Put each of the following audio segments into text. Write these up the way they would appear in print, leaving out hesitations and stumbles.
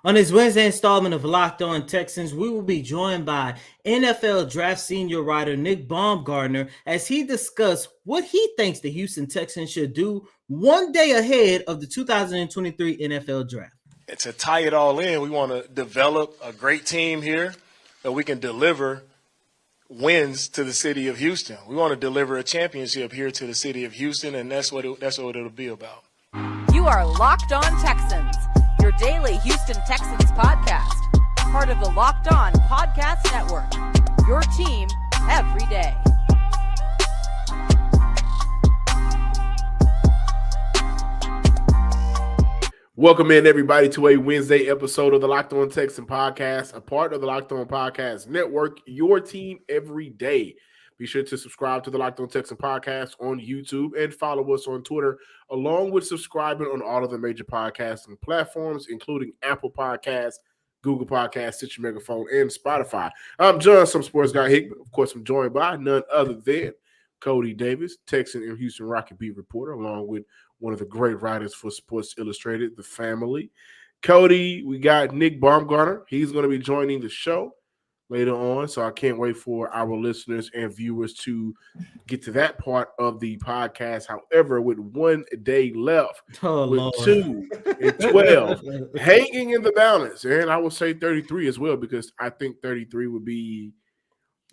On this Wednesday installment of Locked On Texans, we will be joined by NFL Draft Senior writer Nick Baumgardner as he discusses what he thinks the Houston Texans should do one day ahead of the 2023 NFL Draft. And to tie it all in, we want to develop a great team here that we can deliver wins to the city of Houston. We want to deliver a championship here to the city of Houston, and that's what it'll be about. You are Locked On Texans, your daily Houston Texans podcast, part of the Locked On Podcast Network, your team every day. Welcome in, everybody, to a Wednesday episode of the Locked On Texans podcast, a part of the Locked On Podcast Network, your team every day. Be sure to subscribe to the Locked On Texans podcast on YouTube and follow us on Twitter, along with subscribing on all of the major podcasting platforms, including Apple Podcasts, Google Podcasts, Stitcher Megaphone, and Spotify. I'm John, some sports guy Hickman. Of course, I'm joined by none other than Cody Davis, Texan and Houston Rocket beat reporter, along with one of the great writers for Sports Illustrated, The Family. Cody, we got Nick Baumgardner. He's going to be joining the show later on, so I can't wait for our listeners and viewers to get to that part of the podcast. However, with 1 day left, with Lord. 2 and 12 hanging in the balance, and I will say 33 as well, because I think 33 would be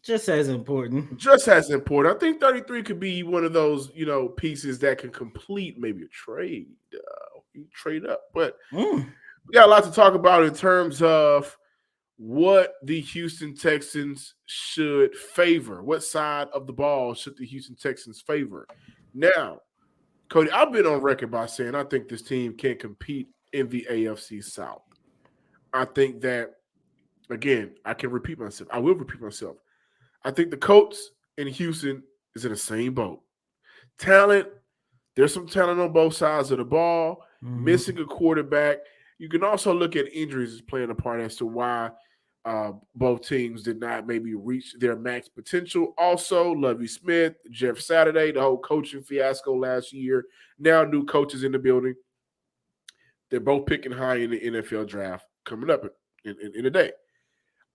just as important. I think 33 could be one of those, pieces that can complete maybe a trade. You trade up. But we got a lot to talk about in terms of what the Houston Texans should favor. What side of the ball should the Houston Texans favor? Now, Cody, I've been on record by saying I think this team can compete in the AFC South. I think that, again, I will repeat myself. I think the Colts in Houston is in the same boat. Talent, there's some talent on both sides of the ball. Missing a quarterback. You can also look at injuries as playing a part as to why both teams did not maybe reach their max potential. Also, Lovie Smith, Jeff Saturday, the whole coaching fiasco last year. Now new coaches in the building. They're both picking high in the NFL draft coming up in a day.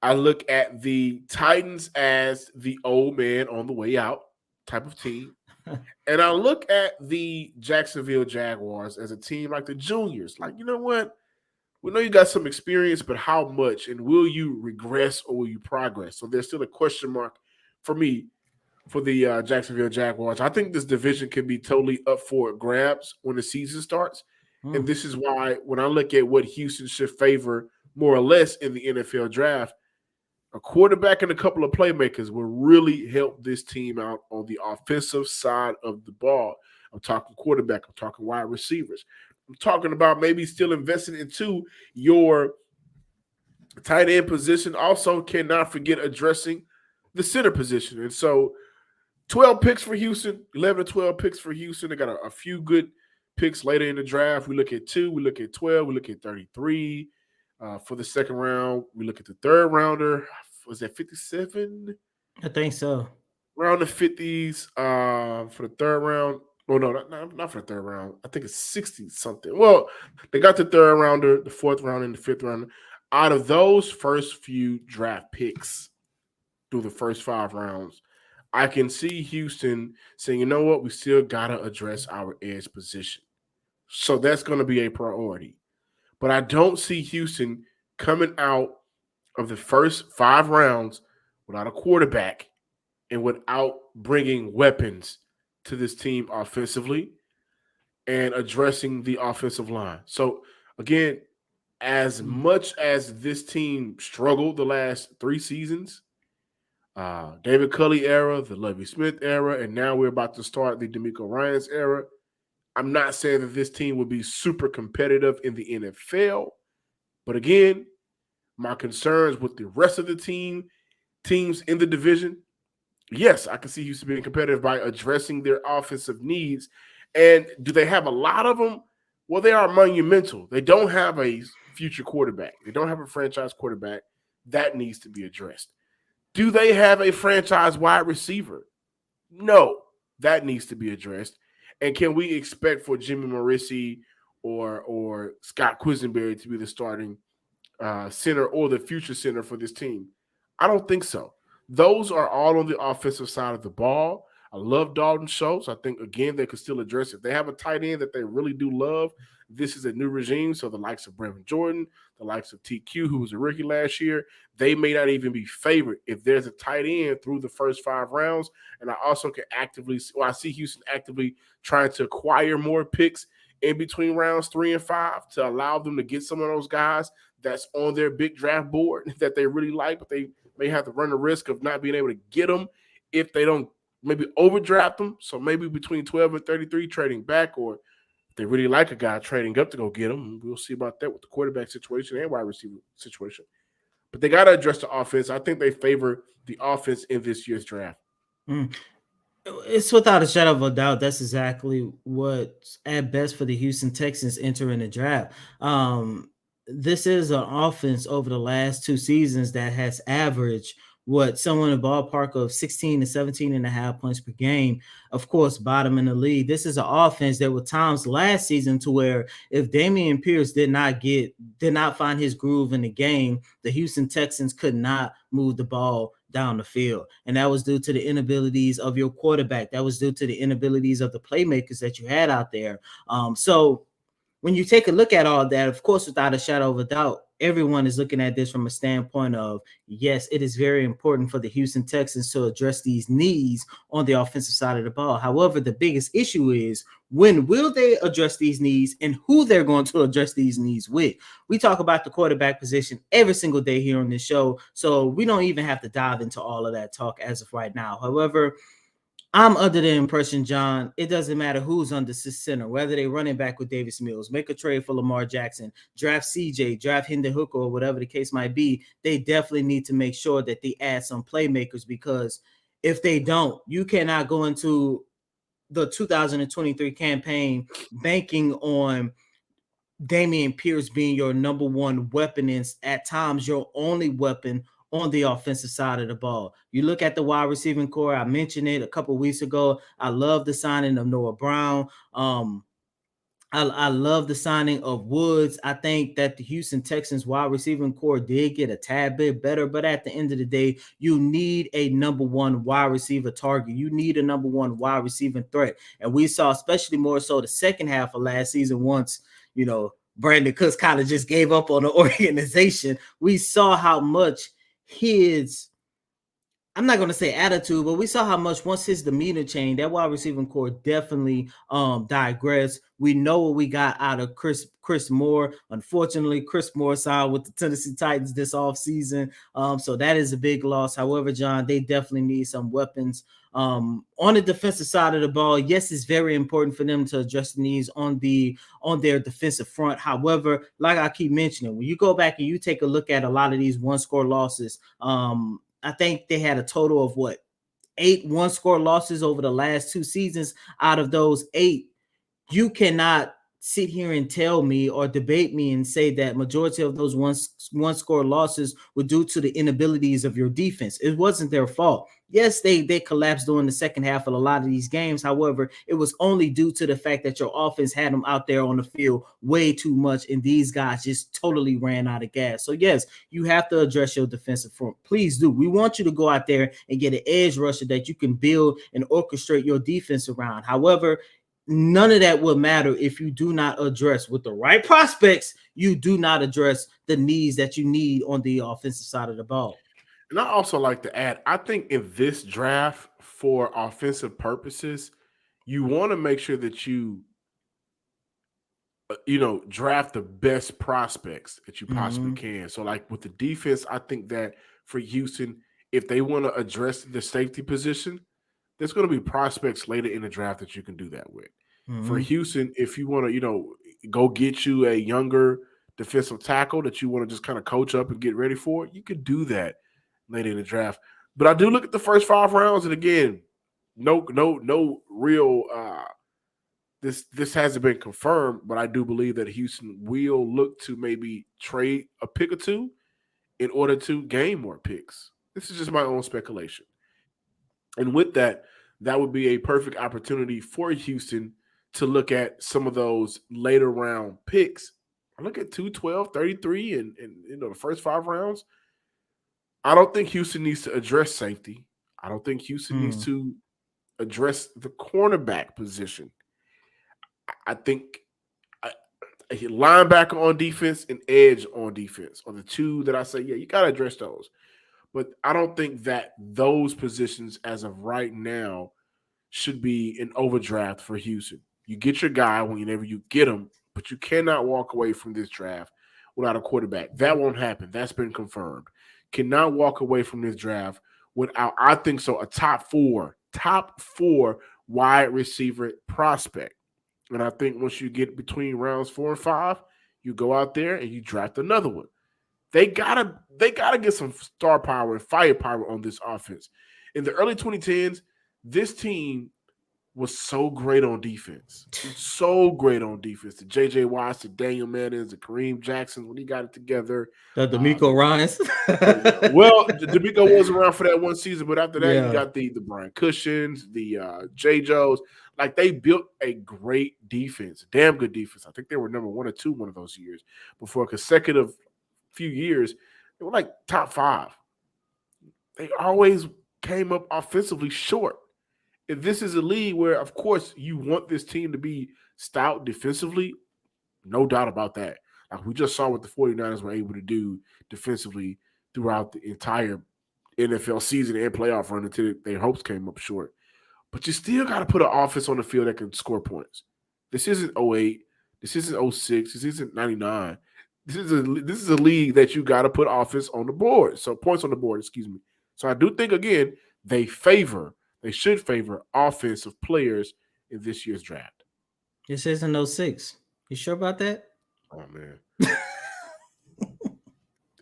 I look at the Titans as the old man on the way out type of team. And I look at the Jacksonville Jaguars as a team like the juniors. Like, you know what? We know you got some experience, but how much? And will you regress or will you progress? So there's still a question mark for me for the Jacksonville Jaguars. I think this division can be totally up for grabs when the season starts. And this is why when I look at what Houston should favor more or less in the NFL draft, a quarterback and a couple of playmakers will really help this team out on the offensive side of the ball. I'm talking quarterback. I'm talking wide receivers. I'm talking about maybe still investing into your tight end position. Also, cannot forget addressing the center position. And so 12 picks for Houston, 11 to 12 picks for Houston. They got a few good picks later in the draft. We look at 2, we look at 12, we look at 33. For the second round, we look at the third rounder. Was that 57? I think so. Around the 50s for the third round. Oh, no, not for the third round. I think it's 60-something. Well, they got the third rounder, the fourth round, and the fifth rounder. Out of those first few draft picks through the first 5 rounds, I can see Houston saying, you know what, we still got to address our edge position. So that's going to be a priority. But I don't see Houston coming out of the first 5 rounds without a quarterback and without bringing weapons to this team offensively and addressing the offensive line. So, again, as much as this team struggled the last 3 seasons, David Culley era, the Lovie Smith era, and now we're about to start the DeMeco Ryans era, I'm not saying that this team will be super competitive in the NFL, but again, my concerns with the rest of the teams in the division, yes, I can see Houston being competitive by addressing their offensive needs. And do they have a lot of them? Well, they are monumental. They don't have a future quarterback. They don't have a franchise quarterback. That needs to be addressed. Do they have a franchise wide receiver? No, that needs to be addressed. And can we expect for Jimmy Morrissey or Scott Quisenberry to be the starting center or the future center for this team? I don't think so. Those are all on the offensive side of the ball. I love Dalton Schultz. I think, again, they could still address it. They have a tight end that they really do love. This is a new regime, so the likes of Brevin Jordan, the likes of TQ, who was a rookie last year, they may not even be favored if there's a tight end through the first 5 rounds. And I also can I see Houston actively trying to acquire more picks in between rounds 3 and 5 to allow them to get some of those guys that's on their big draft board that they really like, but they may have to run the risk of not being able to get them if they don't maybe overdraft them. So maybe between 12 and 33 trading back, or if they really like a guy trading up to go get him. We'll see about that with the quarterback situation and wide receiver situation. But they got to address the offense. I think they favor the offense in this year's draft. It's without a shadow of a doubt. That's exactly what's at best for the Houston Texans entering the draft. This is an offense over the last 2 seasons that has averaged somewhere in the ballpark of 16 to 17 and a half points per game. Of course, bottom in the league. This is an offense. There were times last season to where if Dameon Pierce did not find his groove in the game, the Houston Texans could not move the ball down the field. And that was due to the inabilities of your quarterback. That was due to the inabilities of the playmakers that you had out there. So when you take a look at all that, of course, without a shadow of a doubt, everyone is looking at this from a standpoint of, yes, it is very important for the Houston Texans to address these needs on the offensive side of the ball. However, the biggest issue is, when will they address these needs and who they're going to address these needs with? We talk about the quarterback position every single day here on this show, so we don't even have to dive into all of that talk as of right now. However, I'm under the impression, John, it doesn't matter who's under center, whether they running back with Davis Mills, make a trade for Lamar Jackson, draft CJ, draft Hendon Hooker, or whatever the case might be. They definitely need to make sure that they add some playmakers, because if they don't, you cannot go into the 2023 campaign banking on Dameon Pierce being your number one weapon, and at times your only weapon on the offensive side of the ball. You look at the wide receiving core. I mentioned it a couple of weeks ago. I love the signing of Noah Brown. I love the signing of Woods. I think that the Houston Texans wide receiving core did get a tad bit better, but at the end of the day, you need a number one wide receiver target. You need a number one wide receiving threat. And we saw, especially more so the second half of last season, once, Brandon Cooks kind of just gave up on the organization, we saw how much I'm not going to say attitude, but we saw how much, once his demeanor changed, that wide receiving core definitely digressed. We know what we got out of Chris Moore. Unfortunately, Chris Moore signed with the Tennessee Titans this offseason. So that is a big loss. However, John, they definitely need some weapons on the defensive side of the ball. Yes, it's very important for them to address the needs on their defensive front. However, like I keep mentioning, when you go back and you take a look at a lot of these one-score losses, I think they had a total of 8 one-score losses over the last 2 seasons. Out of those 8, you cannot sit here and tell me or debate me and say that majority of those one-score losses were due to the inabilities of your defense. It wasn't their fault. Yes, they collapsed during the second half of a lot of these games. However, it was only due to the fact that your offense had them out there on the field way too much, and these guys just totally ran out of gas. So yes, you have to address your defensive front. Please do. We want you to go out there and get an edge rusher that you can build and orchestrate your defense around. However, none of that will matter if you do not address, with the right prospects, you do not address the needs that you need on the offensive side of the ball. And I also like to add, I think in this draft, for offensive purposes, you want to make sure that you draft the best prospects that you possibly can. So like with the defense, I think that for Houston, if they want to address the safety position, there's going to be prospects later in the draft that you can do that with. For Houston, if you want to, go get you a younger defensive tackle that you want to just kind of coach up and get ready for, you could do that later in the draft. But I do look at the first 5 rounds, and again, no real this hasn't been confirmed, but I do believe that Houston will look to maybe trade a pick or two in order to gain more picks. This is just my own speculation. And with that, that would be a perfect opportunity for Houston to look at some of those later round picks I look at 212, 33, and the first 5 rounds. I don't think Houston needs to address safety. I don't think Houston needs to address the cornerback position. I think a linebacker on defense and edge on defense are the two that I say, yeah, you got to address those. But I don't think that those positions as of right now should be an overdraft for Houston. You get your guy whenever you get him, but you cannot walk away from this draft without a quarterback. That won't happen. That's been confirmed. Cannot walk away from this draft without, I think so, a top four wide receiver prospect. And I think once you get between rounds 4 and 5, you go out there and you draft another one. They gotta get some star power and firepower on this offense. In the early 2010s, this team was so great on defense. So great on defense. The J.J. Watts, the Daniel Mannings, the Kareem Jackson, when he got it together. The D'Amico Ryans. Well, D'Amico was around for that one season, but after that, you got the Brian Cushions, the J. Joes. Like, they built a great defense, damn good defense. I think they were number 1 or 2 one of those years. Before a consecutive few years, they were like top 5. They always came up offensively short. If this is a league where, of course, you want this team to be stout defensively, no doubt about that. Like we just saw what the 49ers were able to do defensively throughout the entire NFL season and playoff run until their hopes came up short. But you still got to put an offense on the field that can score points. This isn't 08. This isn't 06. This isn't 99. This is a league that you got to put offense on the board. So points on the board, excuse me. So I do think, again, they should favor offensive players in this year's draft. This isn't 06. You sure about that? Oh, man.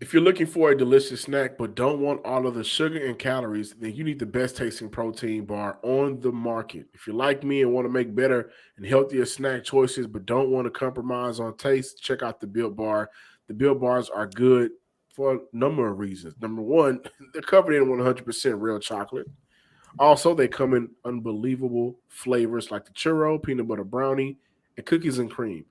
If you're looking for a delicious snack but don't want all of the sugar and calories, then you need the best tasting protein bar on the market. If you're like me and want to make better and healthier snack choices but don't want to compromise on taste, check out the Built Bar. The Built Bars are good for a number of reasons. Number one, they're covered in 100% real chocolate. Also, they come in unbelievable flavors like the churro, peanut butter brownie, and cookies and cream.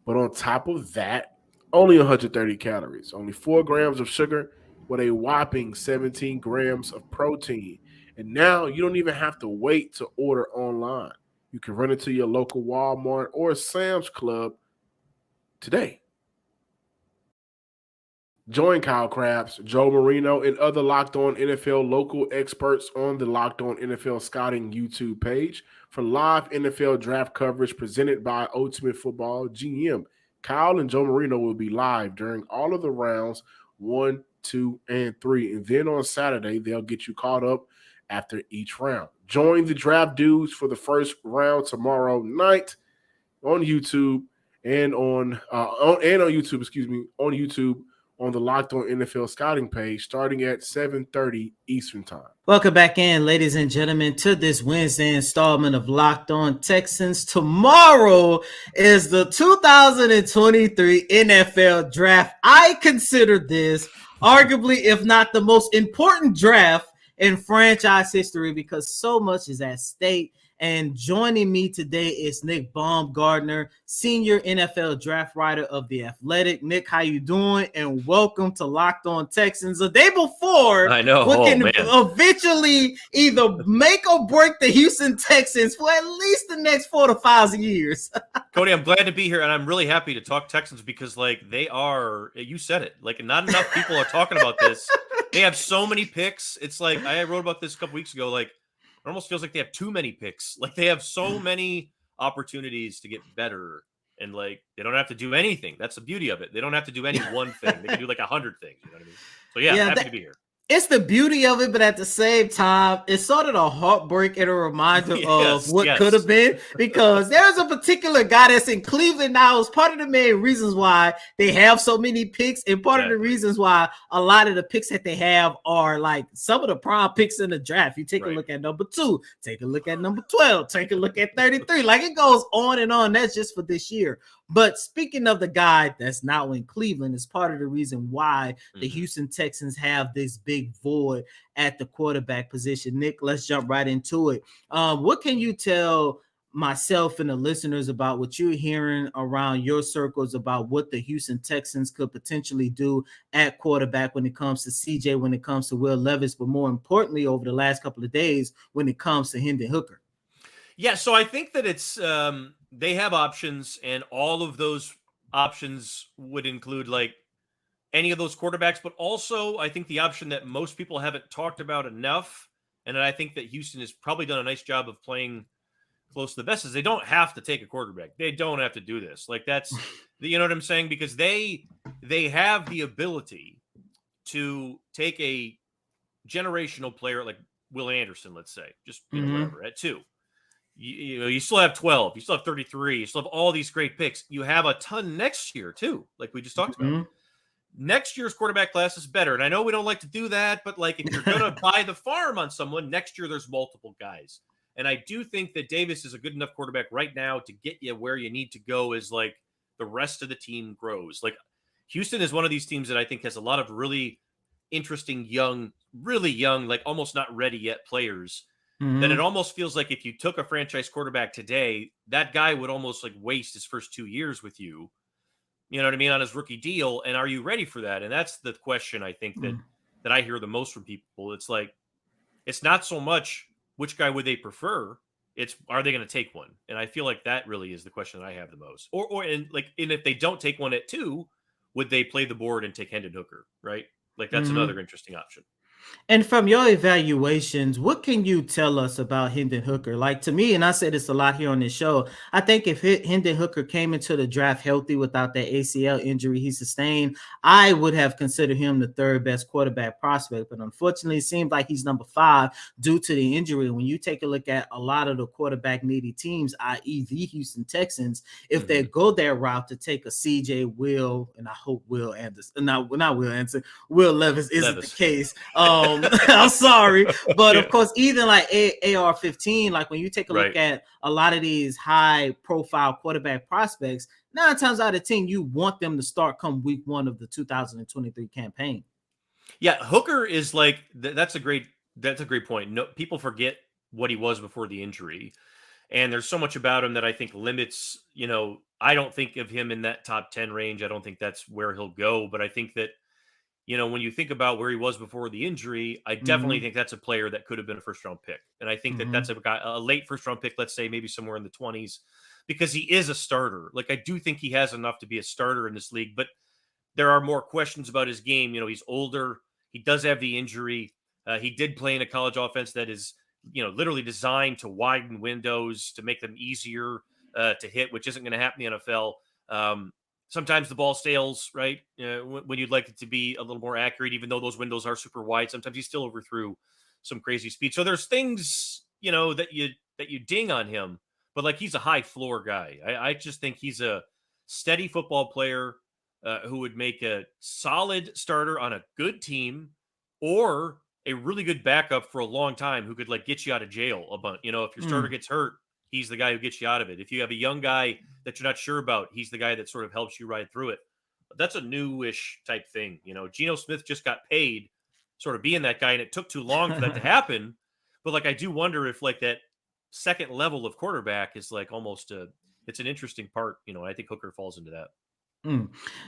But on top of that, only 130 calories, only 4 grams of sugar with a whopping 17 grams of protein. And now you don't even have to wait to order online. You can run into your local Walmart or Sam's Club today. Join Kyle Krabs, Joe Marino, and other Locked On NFL local experts on the Locked On NFL Scouting YouTube page for live NFL draft coverage presented by Ultimate Football GM. Kyle and Joe Marino will be live during all of the rounds 1, 2, and 3. And then on Saturday, they'll get you caught up after each round. Join the draft dudes for the first round tomorrow night on YouTube and on YouTube on the Locked On NFL Scouting page starting at 7:30 Eastern Time. Welcome back in, ladies and gentlemen, to this Wednesday installment of Locked On Texans. Tomorrow is the 2023 NFL Draft. I consider this arguably, if not the most important draft in franchise history because so much is at stake. And joining me today is Nick Baumgardner, senior NFL draft writer of The Athletic. Nick, how you doing? And welcome to Locked On Texans. The day before, I know, we can eventually either make or break the Houston Texans for at least the next 4 to 5 years. Cody, I'm glad to be here, and I'm really happy to talk Texans because, they are – you said it. Not enough people are talking about this. They have so many picks. It's like – I wrote about this a couple weeks ago, it almost feels like they have too many picks. They have so many opportunities to get better, and they don't have to do anything. That's the beauty of it. They don't have to do any one thing. They can do 100 things. You know what I mean? So happy to be here. It's the beauty of it, but at the same time, it's sort of a heartbreak and a reminder of what could have been, because there's a particular guy that's in Cleveland now. It's part of the main reasons why they have so many picks, and part of the reasons why a lot of the picks that they have are some of the prime picks in the draft. You take a look at number 2, take a look at number 12, take a look at 33. It goes on and on. That's just for this year. But speaking of the guy that's now in Cleveland, is part of the reason why the Houston Texans have this big void at the quarterback position. Nick, let's jump right into it. What can you tell myself and the listeners about what you're hearing around your circles about what the Houston Texans could potentially do at quarterback when it comes to CJ, when it comes to Will Levis, but more importantly, over the last couple of days, when it comes to Hendon Hooker. Yeah, so I think that it's they have options, and all of those options would include like any of those quarterbacks, but also I think the option that most people haven't talked about enough, and I think that Houston has probably done a nice job of playing close to the best, is they don't have to take a quarterback. They don't have to do this. Like that's, you know what I'm saying? Because they have the ability to take a generational player like Will Anderson, let's say, just whatever at 2. You still have 12, you still have 33, you still have all these great picks. You have a ton next year too, like we just talked about. Next year's quarterback class is better. And I know we don't like to do that, but like if you're going to buy the farm on someone, next year there's multiple guys. And I do think that Davis is a good enough quarterback right now to get you where you need to go as like the rest of the team grows. Like Houston is one of these teams that I think has a lot of really interesting really young, like almost not ready yet players. That it almost feels like if you took a franchise quarterback today, that guy would almost like waste his first 2 years with you. You know what I mean? On his rookie deal. And are you ready for that? And that's the question I think that I hear the most from people. It's like, it's not so much which guy would they prefer. It's, are they going to take one? And I feel like that really is the question that I have the most. And if they don't take one at 2, would they play the board and take Hendon Hooker? Right? Like that's another interesting option. And from your evaluations, what can you tell us about Hendon Hooker? Like to me, and I say this a lot here on this show, I think if Hendon Hooker came into the draft healthy without that ACL injury he sustained, I would have considered him the 3rd best quarterback prospect. But unfortunately, it seems like he's number 5 due to the injury. When you take a look at a lot of the quarterback needy teams, i.e. the Houston Texans, if they go that route to take a CJ, Will, and I hope Will Anderson, not Will Anderson, Will Levis isn't the case. I'm sorry, but of course, even like AR-15, like when you take a look at a lot of these high-profile quarterback prospects, 9 times out of 10, you want them to start come week 1 of the 2023 campaign. Yeah, Hooker is like that's a great point. No, people forget what he was before the injury, and there's so much about him that I think limits. You know, I don't think of him in that top 10 range. I don't think that's where he'll go, but I think that, you know, when you think about where he was before the injury, I definitely think that's a player that could have been a first-round pick. And I think that that's a late first-round pick, let's say maybe somewhere in the 20s, because he is a starter. Like, I do think he has enough to be a starter in this league, but there are more questions about his game. You know, he's older. He does have the injury. He did play in a college offense that is, you know, literally designed to widen windows, to make them easier to hit, which isn't going to happen in the NFL. Sometimes the ball stales, right? When you'd like it to be a little more accurate, even though those windows are super wide, sometimes he still overthrew some crazy speed. So there's things, you know, that you ding on him, but like he's a high floor guy. I just think he's a steady football player who would make a solid starter on a good team, or a really good backup for a long time who could like get you out of jail a bunch. You know, if your starter gets hurt, he's the guy who gets you out of it. If you have a young guy that you're not sure about, he's the guy that sort of helps you ride through it. But that's a newish type thing. You know, Geno Smith just got paid sort of being that guy, and it took too long for that to happen. But like, I do wonder if like that second level of quarterback is like almost it's an interesting part. You know, I think Hooker falls into that.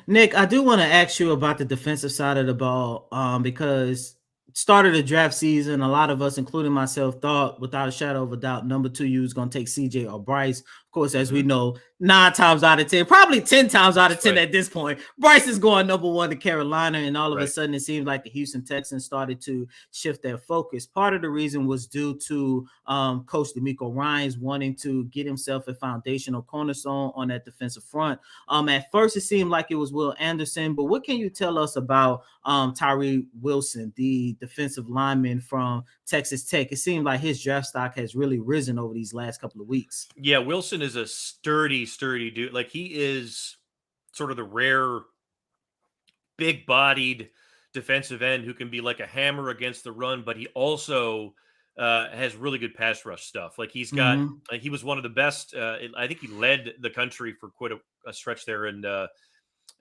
Nick, I do want to ask you about the defensive side of the ball because started the draft season, a lot of us, including myself, thought without a shadow of a doubt, number 2 you was going to take CJ or Bryce. Of course, as we know, 9 times out of 10, probably 10 times out of 10 at this point, Bryce is going number 1 to Carolina, and all of a sudden it seems like the Houston Texans started to shift their focus. Part of the reason was due to Coach DeMeco Ryans wanting to get himself a foundational cornerstone on that defensive front. At first, it seemed like it was Will Anderson, but what can you tell us about Tyree Wilson, the defensive lineman from Texas Tech? It seemed like his draft stock has really risen over these last couple of weeks. Yeah, Wilson is a sturdy dude. Like, he is sort of the rare big-bodied defensive end who can be like a hammer against the run, but he also has really good pass rush stuff. Like, he's got he was one of the best. I think he led the country for quite a stretch there in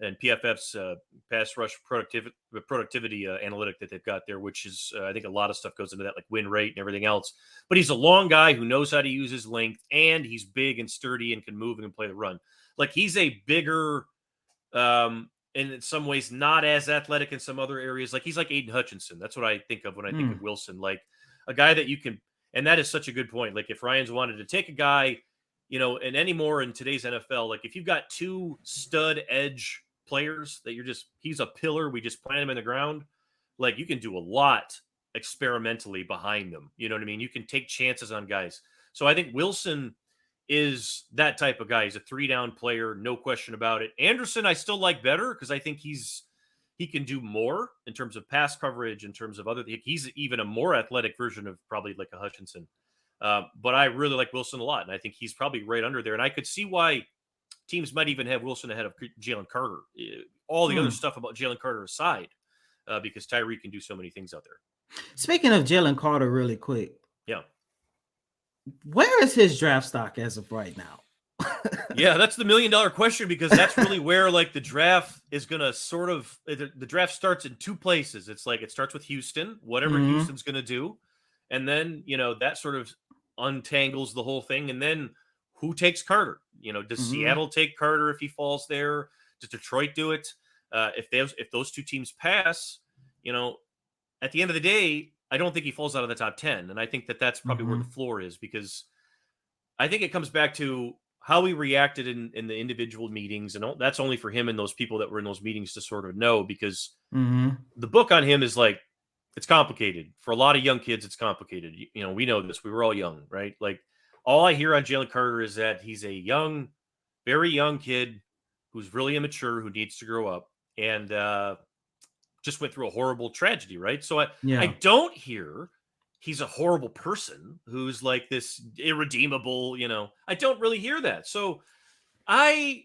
PFF's pass rush productivity analytic that they've got there, which is I think a lot of stuff goes into that, like win rate and everything else. But he's a long guy who knows how to use his length, and he's big and sturdy and can move and play the run. Like he's a bigger, and in some ways not as athletic in some other areas. Like he's like Aiden Hutchinson. That's what I think of when I think of Wilson, like a guy that you can. And that is such a good point. Like if Ryan's wanted to take a guy, and anymore in today's NFL, like if you've got two stud edge players that he's a pillar, we just plant him in the ground, like you can do a lot experimentally behind them. You know what I mean? You can take chances on guys. So I think Wilson is that type of guy. He's a 3-down player, no question about it. Anderson, I still like better because I think he can do more in terms of pass coverage, in terms of he's even a more athletic version of probably like a Hutchinson. But I really like Wilson a lot, and I think he's probably right under there. And I could see why teams might even have Wilson ahead of Jalen Carter. All the other stuff about Jalen Carter aside, because Tyree can do so many things out there. Speaking of Jalen Carter, really quick. Yeah. Where is his draft stock as of right now? Yeah, that's the $1 million question, because that's really where like the draft is going to sort of the draft starts in two places. It's like it starts with Houston, whatever Houston's going to do. And then, that sort of untangles the whole thing. And then who takes Carter? Does Seattle take Carter if he falls there? Does Detroit do it? If those two teams pass, at the end of the day, I don't think he falls out of the top 10. And I think that's probably where the floor is, because I think it comes back to how he reacted in the individual meetings. And that's only for him and those people that were in those meetings to sort of know, because the book on him is like, it's complicated. For a lot of young kids, it's complicated. We know this. We were all young, right? Like all I hear on Jalen Carter is that he's a young, very young kid who's really immature, who needs to grow up, and just went through a horrible tragedy, right? So I don't hear he's a horrible person who's like this irredeemable, I don't really hear that. So I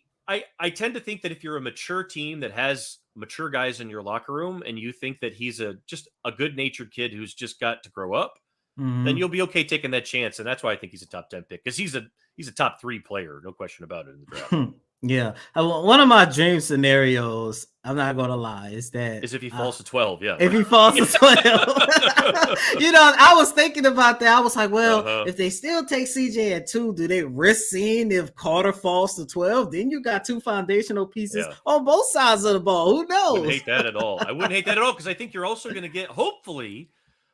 tend to think that if you're a mature team that has mature guys in your locker room and you think that he's just a good-natured kid who's just got to grow up, then you'll be okay taking that chance. And that's why I think he's a top 10 pick, because he's a top 3 player, no question about it in the draft. Yeah. One of my dream scenarios, I'm not going to lie, is if he falls to 12. Yeah. If he falls to 12. I was thinking about that. I was like, well, if they still take CJ at 2, do they risk seeing if Carter falls to 12? Then you got 2 foundational pieces on both sides of the ball. Who knows? I wouldn't hate that at all. Because I think you're also going to get, hopefully,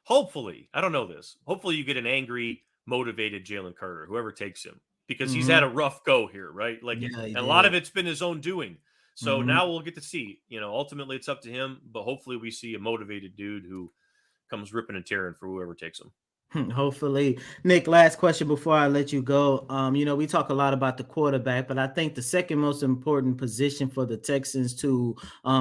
I don't know this. Hopefully you get an angry, motivated Jalen Carter, whoever takes him, because he's had a rough go here, right? Like, and a lot of it's been his own doing. So now we'll get to see, ultimately it's up to him, but hopefully we see a motivated dude who comes ripping and tearing for whoever takes him. Hopefully. Nick, last question before I let you go. We talk a lot about the quarterback, but I think the second most important position for the Texans to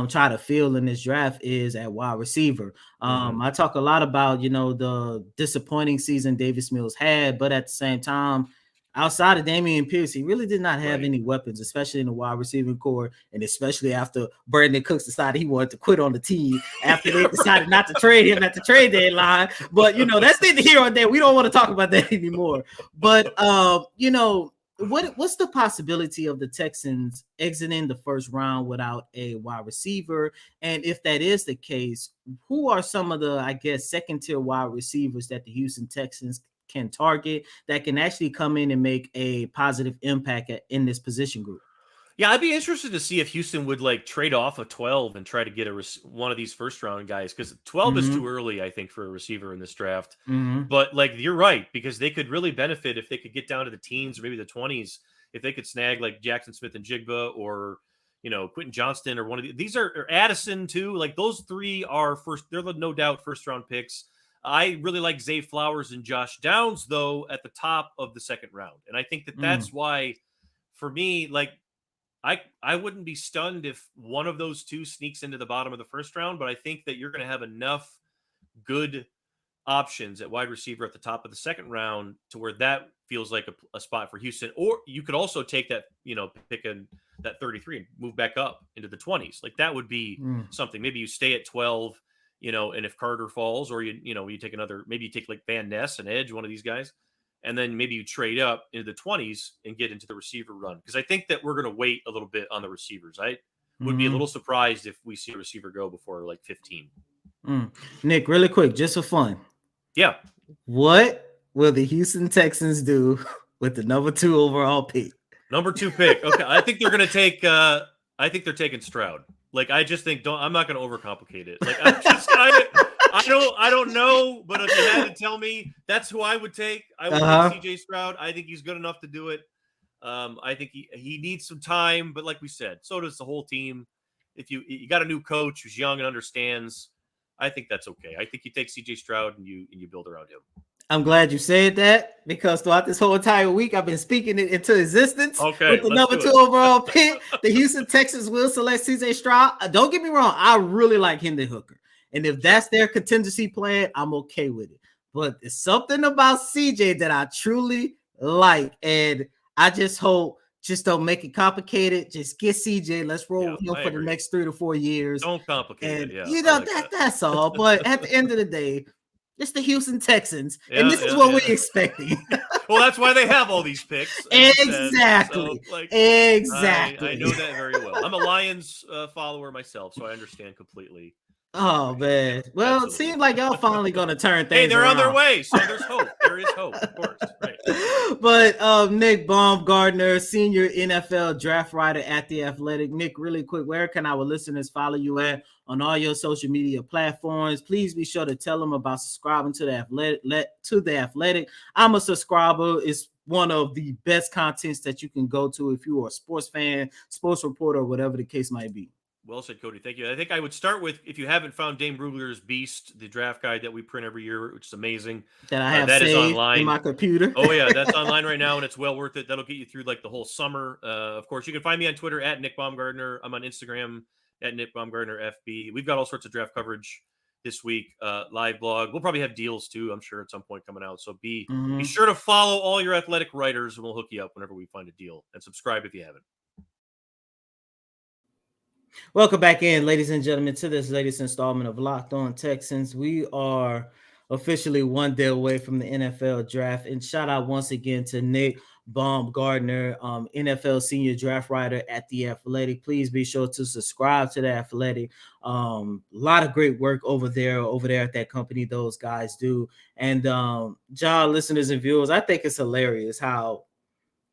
try to fill in this draft is at wide receiver. I talk a lot about, the disappointing season Davis Mills had, but at the same time, outside of Dameon Pierce, he really did not have any weapons, especially in the wide receiving core, and especially after Brandon Cooks decided he wanted to quit on the team after they decided not to trade him at the trade deadline. But, that's neither here or there. We don't want to talk about that anymore. But, what's the possibility of the Texans exiting the first round without a wide receiver? And if that is the case, who are some of the, second-tier wide receivers that the Houston Texans can target that can actually come in and make a positive impact in this position group? Yeah, I'd be interested to see if Houston would trade off a 12 and try to get one of these first round guys, because 12 is too early, I think, for a receiver in this draft. But you're right, because they could really benefit if they could get down to the teens or maybe the 20s, if they could snag Jackson Smith and Jigba or Quentin Johnston or one of these are Addison too. Those 3 are they're the no doubt first round picks. I really like Zay Flowers and Josh Downs, though, at the top of the second round. And I think that's why, for me, I wouldn't be stunned if one of those 2 sneaks into the bottom of the first round, but I think that you're going to have enough good options at wide receiver at the top of the second round to where that feels like a spot for Houston. Or you could also take that, pick that 33 and move back up into the 20s. That would be something. Maybe you stay at 12. And if Carter falls, or you take maybe you take Van Ness, an edge, one of these guys, and then maybe you trade up into the 20s and get into the receiver run. Because I think that we're going to wait a little bit on the receivers, right? would be a little surprised if we see a receiver go before like 15. Nick, really quick, just for fun. Yeah. What will the Houston Texans do with the number 2 overall pick? Number 2 pick. Okay, I think they're going to take. I think they're taking Stroud. Like, I just think I'm not going to overcomplicate it. Like, I don't know, but if you had to tell me, that's who I would take. I would take CJ Stroud. I think he's good enough to do it. I think he needs some time, but like we said, so does the whole team. If you got a new coach who's young and understands, I think that's okay. I think you take CJ Stroud and you build around him. I'm glad you said that, because throughout this whole entire week, I've been speaking it into existence. Okay, with the number 2 overall pick, the Houston Texans will select CJ Stroud. Don't get me wrong, I really like Hendon Hooker. And if that's their contingency plan, I'm okay with it. But it's something about CJ that I truly like. And I just hope, just don't make it complicated. Just get CJ. Let's roll with him for the next 3 to 4 years. Don't complicate it. Yeah, that's all. But at the end of the day, it's the Houston Texans, and this is what we're expecting. Well, that's why they have all these picks. Exactly. Exactly. I know that very well. I'm a Lions follower myself, so I understand completely. Oh, man. Well, Absolutely. It seems like y'all finally going to turn things they're around. On their way, so there's hope. There is hope, of course. Right. But Nick Baumgardner, senior NFL draft writer at The Athletic. Nick, really quick, where can our listeners follow you at on all your social media platforms? Please be sure to tell them about subscribing to The Athletic. I'm a subscriber. It's one of the best contents that you can go to if you are a sports fan, sports reporter, or whatever the case might be. Well said, Cody. Thank you. I think I would start with, if you haven't found Dame Brugler's Beast, the draft guide that we print every year, which is amazing. That I have saved online in my computer. Oh, yeah. That's online right now, and it's well worth it. That'll get you through like the whole summer. Of course, you can find me on Twitter at Nick Baumgardner. I'm on Instagram at Nick Baumgardner FB. We've got all sorts of draft coverage this week. Live blog. We'll probably have deals too, I'm sure, at some point coming out. So be sure to follow all your Athletic writers, and we'll hook you up whenever we find a deal. And subscribe if you haven't. Welcome back in, ladies and gentlemen, to this latest installment of Locked On Texans. We are officially one day away from the NFL draft, and shout out once again to Nick Baumgardner, NFL senior draft writer at The Athletic. Please be sure to subscribe to The Athletic. A lot of great work over there at that company those guys do. And John, listeners and viewers, I think it's hilarious how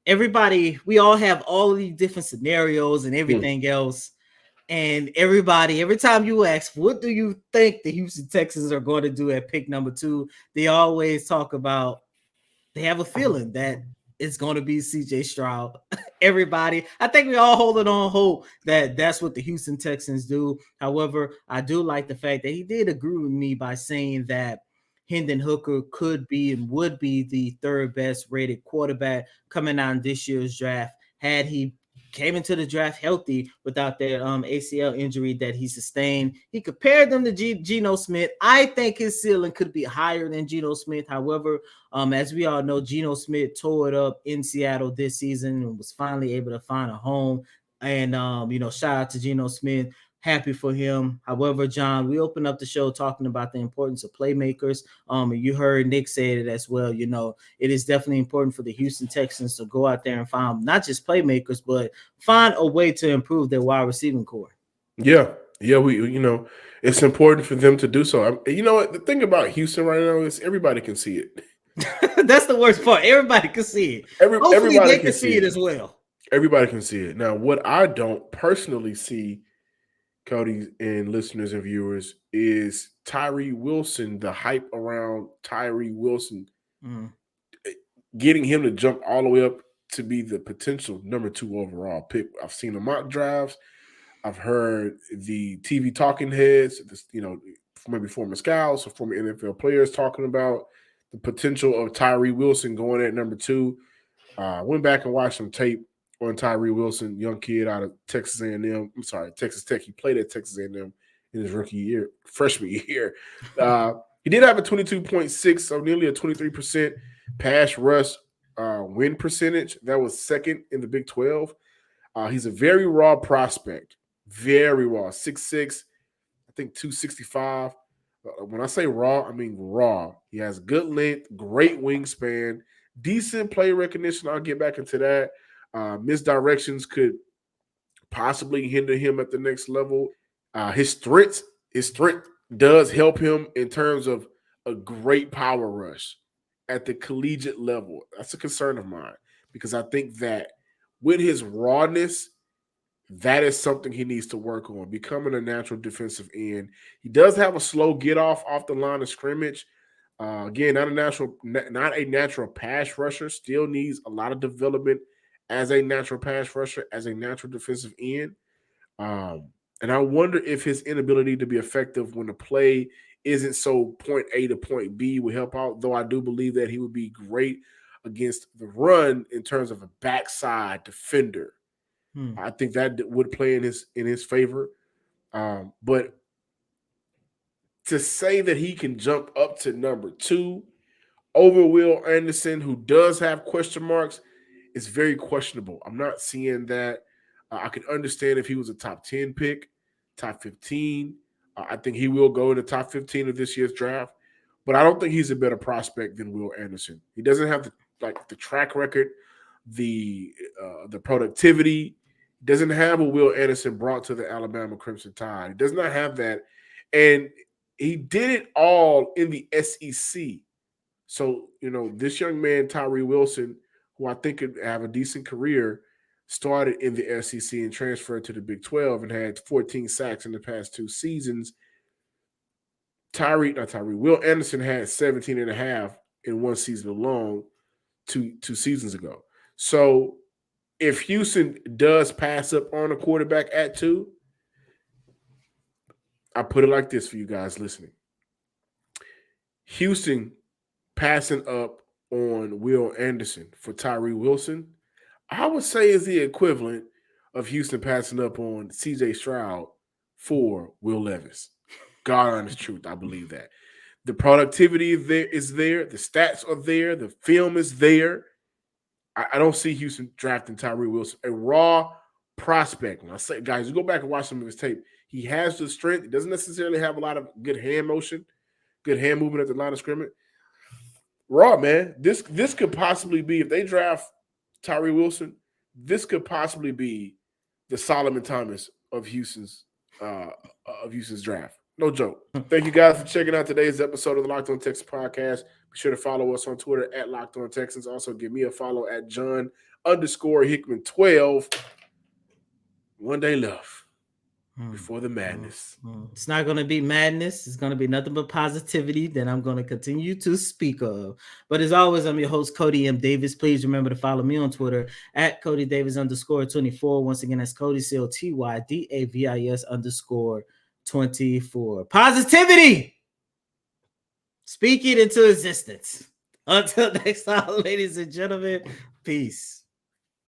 we all have all of these different scenarios and everything else. And everybody, every time you ask, what do you think the Houston Texans are going to do at pick number 2? They always talk about, they have a feeling that it's going to be CJ Stroud. Everybody, I think we all holding on hope that that's what the Houston Texans do. However, I do like the fact that he did agree with me by saying that Hendon Hooker could be and would be the 3rd best rated quarterback coming out in this year's draft had he came into the draft healthy without that ACL injury that he sustained. He compared them to Geno Smith. I think his ceiling could be higher than Geno Smith. However, as we all know, Geno Smith tore it up in Seattle this season and was finally able to find a home. And, shout out to Geno Smith. Happy for him. However, John, we opened up the show talking about the importance of playmakers. And you heard Nick say it as well. You know, it is definitely important for the Houston Texans to go out there and find not just playmakers, but find a way to improve their wide receiving core. Yeah. It's important for them to do so. You know what? The thing about Houston right now is everybody can see it. That's the worst part. Everybody can see it. Hopefully they can see it as well. Everybody can see it. Now, what I don't personally see, Cody and listeners and viewers, is Tyree Wilson, the hype around Tyree Wilson, getting him to jump all the way up to be the potential number 2 overall pick. I've seen the mock drafts. I've heard the TV talking heads, maybe former scouts or former NFL players talking about the potential of Tyree Wilson going at number 2. Went back and watched some tape on Tyree Wilson, young kid out of Texas Tech. He played at Texas A&M in his freshman year. He did have a 22.6, so nearly a 23% pass rush win percentage. That was 2nd in the Big 12. He's a very raw prospect, very raw, 6'6", I think 265. When I say raw, I mean raw. He has good length, great wingspan, decent play recognition. I'll get back into that. Misdirections could possibly hinder him at the next level. His strength does help him in terms of a great power rush at the collegiate level. That's a concern of mine because I think that with his rawness, that is something he needs to work on, becoming a natural defensive end. He does have a slow get off the line of scrimmage. Again, not a natural pass rusher. Still needs a lot of development as a natural pass rusher, as a natural defensive end. And I wonder if his inability to be effective when the play isn't so point A to point B will help out, though I do believe that he would be great against the run in terms of a backside defender. I think that would play in his favor. But to say that he can jump up to number 2 over Will Anderson, who does have question marks, is very questionable. I'm not seeing that. I could understand if he was a top 10 pick, top 15. I think he will go in the top 15 of this year's draft. But I don't think he's a better prospect than Will Anderson. He doesn't have the track record, the productivity. He doesn't have what Will Anderson brought to the Alabama Crimson Tide. He does not have that. And he did it all in the SEC. So, this young man, Tyree Wilson, who I think could have a decent career, started in the SEC and transferred to the Big 12 and had 14 sacks in the past 2 seasons. Will Anderson had 17 and a half in one season alone two seasons ago. So if Houston does pass up on a quarterback at 2, I put it like this for you guys listening. Houston passing up on Will Anderson for Tyree Wilson, I would say is the equivalent of Houston passing up on CJ Stroud for Will Levis. God honest truth, I believe that. The productivity is there. The stats are there. The film is there. I don't see Houston drafting Tyree Wilson, a raw prospect. When I say, guys, you go back and watch some of his tape. He has the strength. He doesn't necessarily have a lot of good hand motion, good hand movement at the line of scrimmage. Raw, man. This could possibly be, if they draft Tyree Wilson, this could possibly be the Solomon Thomas of Houston's draft. No joke. Thank you guys for checking out today's episode of the Locked On Texans podcast. Be sure to follow us on Twitter at Locked On Texans. Also, give me a follow at John_Hickman12. One day left before the madness. It's not going to be madness. It's going to be nothing but positivity that I'm going to continue to speak of. But as always, I'm your host, Cody M. Davis. Please remember to follow me on Twitter at CodyDavis_24. Once again, that's Cody COTYDAVIS_24. Positivity! Speak it into existence. Until next time, ladies and gentlemen, peace.